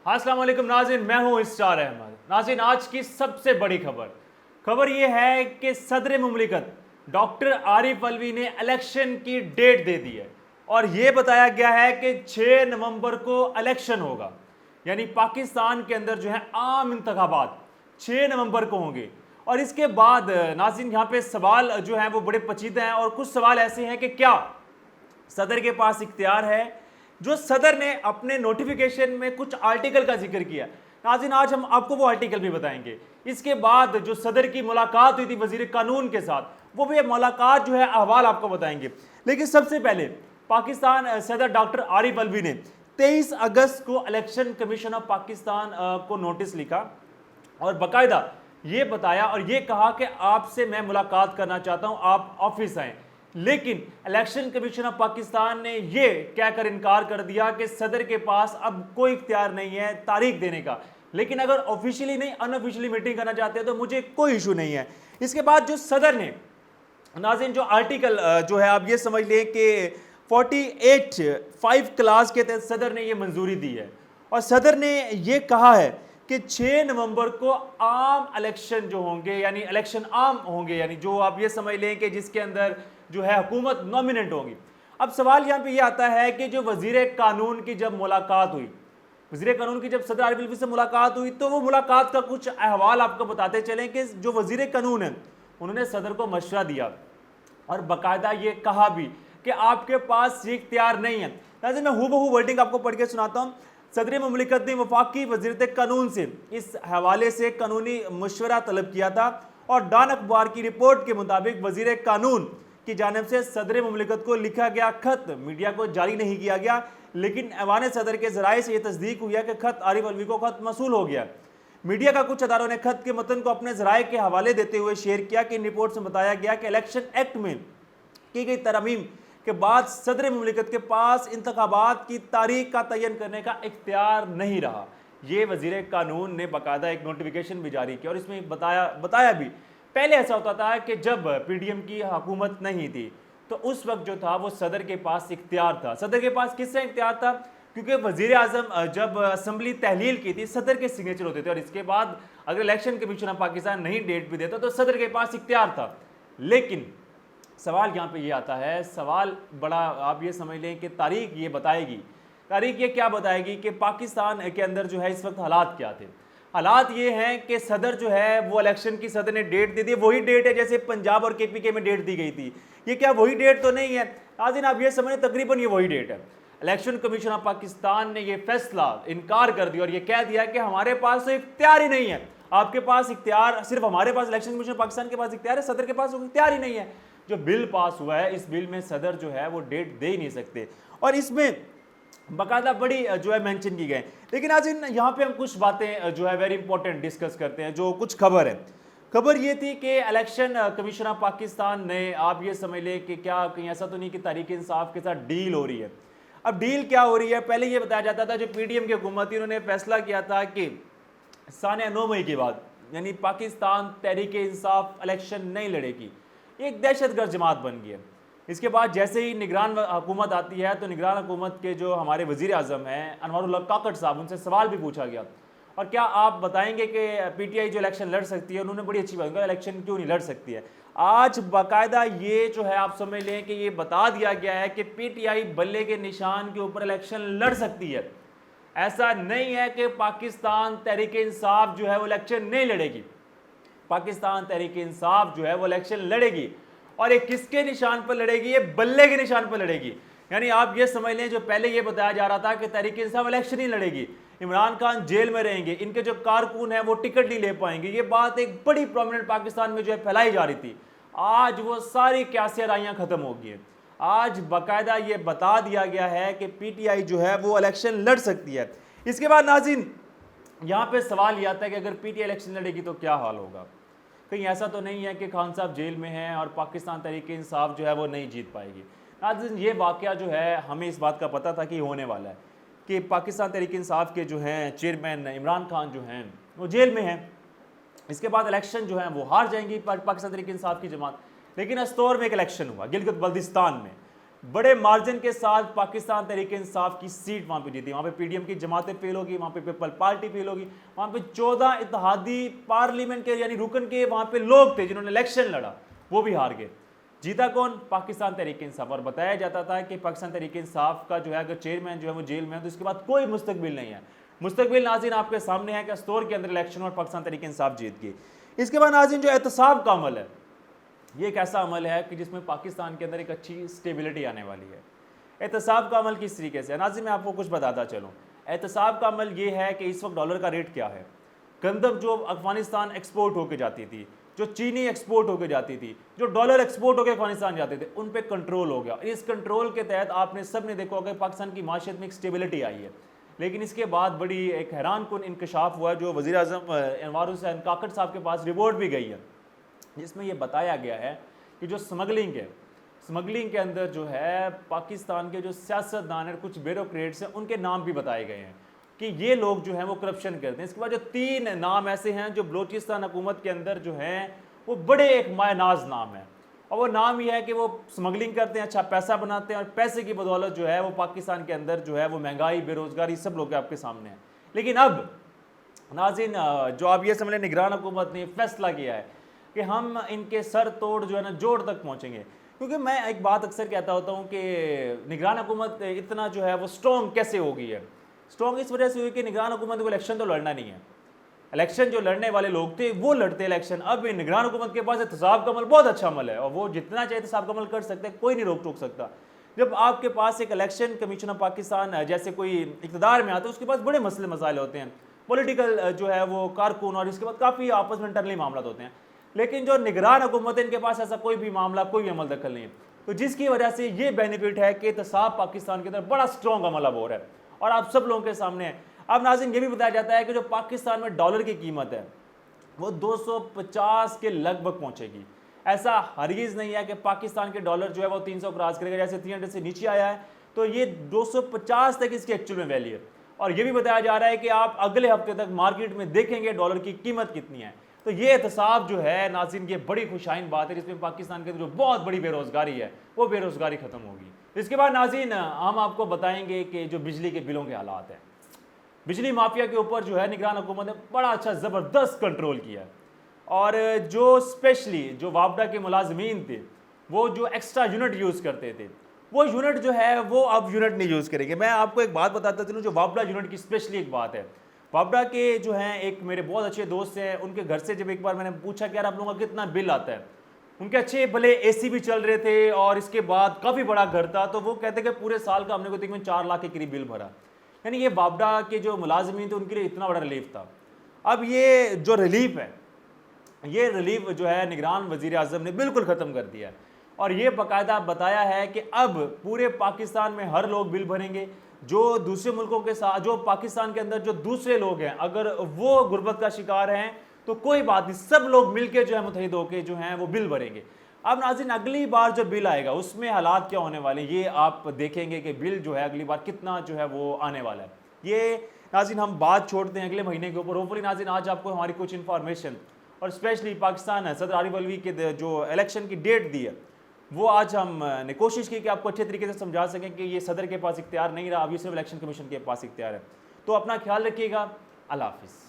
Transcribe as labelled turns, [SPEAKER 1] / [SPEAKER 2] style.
[SPEAKER 1] अस्सलाम वालेकुम नाज़रीन, मैं हूं इस्तार अहमद। नाज़रीन, आज की सबसे बड़ी खबर यह है कि सदर मुमलिकत डॉक्टर आरिफ अलवी ने इलेक्शन की डेट दे दी है और यह बताया गया है कि 6 नवंबर को इलेक्शन होगा। यानी पाकिस्तान के अंदर जो है आम इंतखाबात 6 नवंबर को होंगे। और इसके बाद नाज़रीन यहाँ पे सवाल जो है वो बड़े पेचीदा हैं और कुछ सवाल ऐसे हैं कि क्या सदर के पास इख्तियार है। जो सदर ने अपने नोटिफिकेशन में कुछ आर्टिकल का जिक्र किया, नाज़रीन आज हम आपको वो आर्टिकल भी बताएंगे। इसके बाद जो सदर की मुलाकात हुई थी वजीर कानून के साथ, वो भी मुलाकात जो है अहवाल आपको बताएंगे। लेकिन सबसे पहले पाकिस्तान सदर डॉक्टर आरिफ अलवी ने 23 अगस्त को इलेक्शन कमीशन ऑफ पाकिस्तान को नोटिस लिखा और बाकायदा ये बताया और ये कहा कि आपसे मैं मुलाकात करना चाहता हूं, आप ऑफिस आएं। लेकिन इलेक्शन कमीशन ऑफ पाकिस्तान ने ये कहकर इनकार कर दिया कि सदर के पास अब कोई इख्तियार नहीं है तारीख देने का, लेकिन अगर ऑफिशियली नहीं अनऑफिशियली मीटिंग करना चाहते हैं तो मुझे कोई इशू नहीं है। इसके बाद जो सदर ने नाज़रीन जो आर्टिकल जो है आप ये समझ लें कि 48(5) क्लास के तहत सदर ने ये मंजूरी दी है और सदर ने ये कहा है कि 6 नवंबर को आम इलेक्शन जो होंगे, यानी इलेक्शन आम होंगे, यानी जो आप ये समझ लें कि जिसके अंदर जो है हुकूमत नॉमिनेट होगी। अब सवाल यहाँ पे ये आता है कि जो वजीर कानून की जब मुलाकात हुई, वजीर कानून की जब सदर आरिफ अलवी से मुलाकात हुई तो वो मुलाकात का कुछ अहवाल आपको बताते चलें कि जो वजीर कानून है उन्होंने सदर को मशवरा दिया और बाकायदा ये कहा भी कि आपके पास ये इख्तियार नहीं है। नाज़रीन मैं हूबहू वर्डिंग आपको पढ़ के सुनाता हूँ। सदर मुमलिकत ने वफाकी वज़ीरत कानून से इस हवाले से कानूनी मशवरा तलब किया था और डॉन अखबार की रिपोर्ट के मुताबिक वजीर कानून की जानिब से सदर मुमलिकत को लिखा गया खत मीडिया को जारी नहीं किया गया, लेकिन ऐवान सदर के जराए से यह तस्दीक हुई है कि खत आरिफ अलवी को खत मसूल हो गया। मीडिया का कुछ अदारों ने खत के मतन को अपने जराए के हवाले देते हुए शेयर किया कि इन रिपोर्ट में बताया गया कि इलेक्शन एक्ट में की गई तरमीम के बाद सदर मुमलिकत के पास इंतखाबात की तारीख का तयन करने का इख्तियार नहीं रहा। ये वजीर कानून ने बाकायदा एक नोटिफिकेशन भी जारी किया और इसमें बताया भी पहले ऐसा होता था कि जब पीडीएम की हुकूमत नहीं थी तो उस वक्त जो था वो सदर के पास इख्तियार था। सदर के पास किससे इख्तियार था? क्योंकि वजीर आजम जब असम्बली तहलील की थी सदर के सिग्नेचर होते थे और इसके बाद अगर इलेक्शन कमीशन ऑफ पाकिस्तान नहीं डेट भी देता तो सदर के पास इख्तियार था। लेकिन सवाल यहाँ पे ये आता है, सवाल बड़ा आप ये समझ लें कि तारीख ये बताएगी, तारीख ये क्या बताएगी कि पाकिस्तान के अंदर जो है इस वक्त हालात क्या थे। हालात ये हैं कि सदर जो है वो इलेक्शन की सदर ने डेट दे दी, वही डेट है जैसे पंजाब और केपीके में डेट दी गई थी। ये क्या वही डेट तो नहीं है नाज़रीन, आप ये समझें तकरीबन ये वही डेट है। इलेक्शन कमीशन ऑफ पाकिस्तान ने ये फैसला इनकार कर दिया और ये कह दिया कि हमारे पास तो इख्तियार ही नहीं है। आपके पास इख्तियार सिर्फ हमारे पास, इलेक्शन कमीशन ऑफ पाकिस्तान के पास इख्तियार है, सदर के पास इख्तियार ही नहीं है। जो बिल पास हुआ है इस बिल में सदर जो है वो डेट दे ही नहीं सकते और इसमें बाकायदा बड़ी जो है मेंशन की गए। लेकिन आज यहाँ पे हम कुछ बातें जो है वेरी इंपॉर्टेंट डिस्कस करते हैं। जो कुछ खबर है, खबर ये थी कि इलेक्शन कमीशन ऑफ पाकिस्तान ने, आप ये समझ लें कि क्या कहीं ऐसा तो नहीं कि तहरीक इंसाफ के साथ डील हो रही है। अब डील क्या हो रही है? पहले ये बताया जाता था जो पीडीएम की हुकूमत थी उन्होंने फैसला किया था कि साने 9 मई के बाद यानी पाकिस्तान तहरीक इंसाफ इलेक्शन नहीं लड़ेगी, एक दहशतगर्द जमात बन गई है। इसके बाद जैसे ही निगरान हुकूमत आती है तो निगरान हुकूमत के जो हमारे वजीर आजम हैं अनवरुल्लाह काकड़ साहब, उनसे सवाल भी पूछा गया और क्या आप बताएंगे कि पीटीआई जो इलेक्शन लड़ सकती है? उन्होंने बड़ी अच्छी बात कहा, इलेक्शन क्यों नहीं लड़ सकती है। आज बाकायदा ये जो है आप समझ लें कि ये बता दिया गया है कि पीटीआई बल्ले के निशान के ऊपर इलेक्शन लड़ सकती है। ऐसा नहीं है कि पाकिस्तान तहरीक इंसाफ जो है वो इलेक्शन नहीं लड़ेगी। पाकिस्तान तहरीक इंसाफ जो है वो इलेक्शन लड़ेगी और ये किसके निशान पर लड़ेगी? ये बल्ले के निशान पर लड़ेगी। यानी आप ये समझ लें जो पहले ये बताया जा रहा था कि तहरीक इंसाफ इलेक्शन ही लड़ेगी, इमरान खान जेल में रहेंगे, इनके जो कारकुन हैं वो टिकट नहीं ले पाएंगे, ये बात एक बड़ी प्रोमिनेंट पाकिस्तान में जो है फैलाई जा रही थी। आज वो सारी क्यासियाराइयाँ खत्म हो गई हैं। आज बाकायदा ये बता दिया गया है कि पीटीआई जो है वो इलेक्शन लड़ सकती है। इसके बाद नाज़रीन यहाँ पे सवाल ये आता है कि अगर पीटीआई इलेक्शन लड़ेगी तो क्या हाल होगा? कहीं ऐसा तो नहीं है कि खान साहब जेल में हैं और पाकिस्तान तहरीक इंसाफ जो है वो नहीं जीत पाएगी? नाज़रीन ये वाक़या जो है हमें इस बात का पता था कि होने वाला है कि पाकिस्तान तहरीक इंसाफ के जो हैं चेयरमैन इमरान खान जो हैं वो जेल में हैं। इसके बाद इलेक्शन जो है वो हार जाएंगी पाकिस्तान तहरीक इंसाफ की जमात। लेकिन अस्तौर में एक इलेक्शन हुआ गिलगित बल्दिस्तान में, बड़े मार्जिन के साथ पाकिस्तान तहरीक इंसाफ की सीट वहां पे जीती। वहां पे पीडीएम की जमातें फेल होगी, वहां पे पीपल पार्टी फेल होगी, वहां पे 14 इत्तेहादी पार्लियामेंट के यानी रुकन के वहां पे लोग थे जिन्होंने इलेक्शन लड़ा, वो भी हार गए। जीता कौन? पाकिस्तान तहरीक इंसाफ। और बताया जाता था कि पाकिस्तान तहरीक इंसाफ का जो है अगर चेयरमैन जो है वो जेल में है तो इसके बाद कोई मुस्तकबिल नहीं है। मुस्तकबिल नाज़रीन आपके सामने है कि अस्तोर के अंदर इलेक्शन और पाकिस्तान तहरीक इंसाफ जीत गई। इसके बाद नाज़रीन जो एहतसाब का अमल है, ये एक ऐसा अमल है कि जिसमें पाकिस्तान के अंदर एक अच्छी स्टेबिलिटी आने वाली है। एहतसाब का अमल किस तरीके से है नाज़रीन, मैं आपको कुछ बताता चलूँ। एहतसाब का अमल ये है कि इस वक्त डॉलर का रेट क्या है। गंदम जो अफगानिस्तान एक्सपोर्ट होकर जाती थी, जो चीनी एक्सपोर्ट होकर जाती थी, जो डॉलर एक्सपोर्ट होकर अफगानिस्तान जाते थे, उन पे कंट्रोल हो गया। इस कंट्रोल के तहत आपने सब ने देखा होगा पाकिस्तान की माशियत में एक स्टेबिलिटी आई है। लेकिन इसके बाद बड़ी एक हैरान कुन इंकशाफ हुआ जो वज़ीर आज़म अनवर हुसैन काकड़ साहब के पास रिपोर्ट भी गई है, जिसमें यह बताया गया है कि जो स्मगलिंग है, स्मगलिंग के अंदर जो है पाकिस्तान के जो सियासतदान हैं, कुछ ब्यूरोक्रेट्स हैं, उनके नाम भी बताए गए हैं कि ये लोग जो हैं वो करप्शन करते हैं। इसके बाद जो 3 नाम ऐसे हैं जो बलोचिस्तान हुकूमत के अंदर जो हैं वो बड़े एक मायनाज नाम है, और वो नाम ये है कि वो स्मगलिंग करते हैं, अच्छा पैसा बनाते हैं, और पैसे की बदौलत जो है वो पाकिस्तान के अंदर जो है वो महंगाई, बेरोजगारी सब लोग आपके सामने हैं। लेकिन अब नाज़रीन जो आप ये समझ लें, निगरान हुकूमत ने फैसला किया है कि हम इनके सर तोड़ जो है ना जोड़ तक पहुँचेंगे। क्योंकि मैं एक बात अक्सर कहता होता हूँ कि निगरान हुकूमत इतना जो है वो स्ट्रॉन्ग कैसे हो गई है। स्ट्रॉन्ग इस वजह से हुई कि निगरान हुकूमत को इलेक्शन तो लड़ना नहीं है। इलेक्शन जो लड़ने वाले लोग थे वो लड़ते इलेक्शन। अब निगरान हुकूमत के पास एहतसाब का अमल बहुत अच्छा अमल है, और वो जितना चाहे एहतसाब का अमल कर सकते हैं, कोई नहीं रोक टोक सकता। जब आपके पास एक इलेक्शन कमीशन ऑफ पाकिस्तान जैसे कोई इक़्तिदार में आता है, उसके पास बड़े मसले मसाइल होते हैं, पॉलिटिकल जो है वो कारकुन, और इसके बाद काफ़ी आपस में इंटरनली मामला होते हैं। लेकिन जो निगरान हुकूमत है, इनके पास ऐसा कोई भी मामला, कोई भी अमल दखल नहीं है। तो जिसकी वजह से ये बेनिफिट है कि एहतसाब पाकिस्तान के अंदर बड़ा स्ट्रॉन्ग अमल अब हो रहा है, और आप सब लोगों के सामने है। अब नाज़रीन ये भी बताया जाता है कि जो पाकिस्तान में डॉलर की कीमत है वो 250 के लगभग पहुंचेगी। ऐसा हरगिज़ नहीं है कि पाकिस्तान के डॉलर जो है वो 300 क्रॉस करेगा, जैसे 300 से नीचे आया है तो ये 250 तक इसकी एक्चुअल में वैल्यू है। और ये भी बताया जा रहा है कि आप अगले हफ्ते तक मार्केट में देखेंगे डॉलर की कीमत कितनी है। तो ये एहतसाब जो है नाज़रीन, ये बड़ी खुशाइन बात है, जिसमें पाकिस्तान के जो बहुत बड़ी बेरोजगारी है वो बेरोजगारी खत्म होगी। इसके बाद नाज़रीन हम आपको बताएंगे कि जो बिजली के बिलों के हालात हैं, बिजली माफिया के ऊपर जो है निगरान हुकूमत ने बड़ा अच्छा ज़बरदस्त कंट्रोल किया है। और जो स्पेशली जो वापडा के मुलाजमीन थे, वो जो एक्स्ट्रा यूनिट यूज़ करते थे, वो यूनिट जो है वो अब यूनिट नहीं यूज़ करेंगे। मैं आपको एक बात बताता चलूँ, जो वापडा यूनिट की स्पेशली एक बात है। वापडा के जो हैं एक मेरे बहुत अच्छे दोस्त हैं, उनके घर से जब एक बार मैंने पूछा कि यार आप लोगों का कितना बिल आता है, उनके अच्छे भले एसी भी चल रहे थे और इसके बाद काफ़ी बड़ा घर था, तो वो कहते कि पूरे साल का हमने को तकरीबन 4 लाख के करीब बिल भरा। यानी ये वापडा के जो मुलाजमीन थे उनके लिए इतना बड़ा रिलीफ था। अब ये जो रिलीफ है, ये रिलीफ जो है निगरान वज़ीर आज़म ने बिल्कुल ख़त्म कर दिया है, और ये बाकायदा बताया है कि अब पूरे पाकिस्तान में हर लोग बिल भरेंगे। जो दूसरे मुल्कों के साथ, जो पाकिस्तान के अंदर जो दूसरे लोग हैं, अगर वो गुर्बत का शिकार हैं तो कोई बात नहीं, सब लोग मिलके जो है मुत्तहिद होकर जो हैं वो बिल भरेंगे। अब नाज़रीन अगली बार जो बिल आएगा उसमें हालात क्या होने वाले हैं, ये आप देखेंगे कि बिल जो है अगली बार कितना जो है वो आने वाला है। ये नाज़रीन हम बात छोड़ते हैं अगले महीने के ऊपर। होपफुली नाज़रीन आज आपको हमारी कुछ इन्फॉर्मेशन, और स्पेशली पाकिस्तान सदर आरिफ अलवी के जो इलेक्शन की डेट दी है, वो आज हमने कोशिश की कि आपको अच्छे तरीके से समझा सकें कि ये सदर के पास इख्तियार नहीं रहा, अब ये सिर्फ इलेक्शन कमीशन के पास इख्तियार है। तो अपना ख्याल रखिएगा। अल्लाह हाफिज़।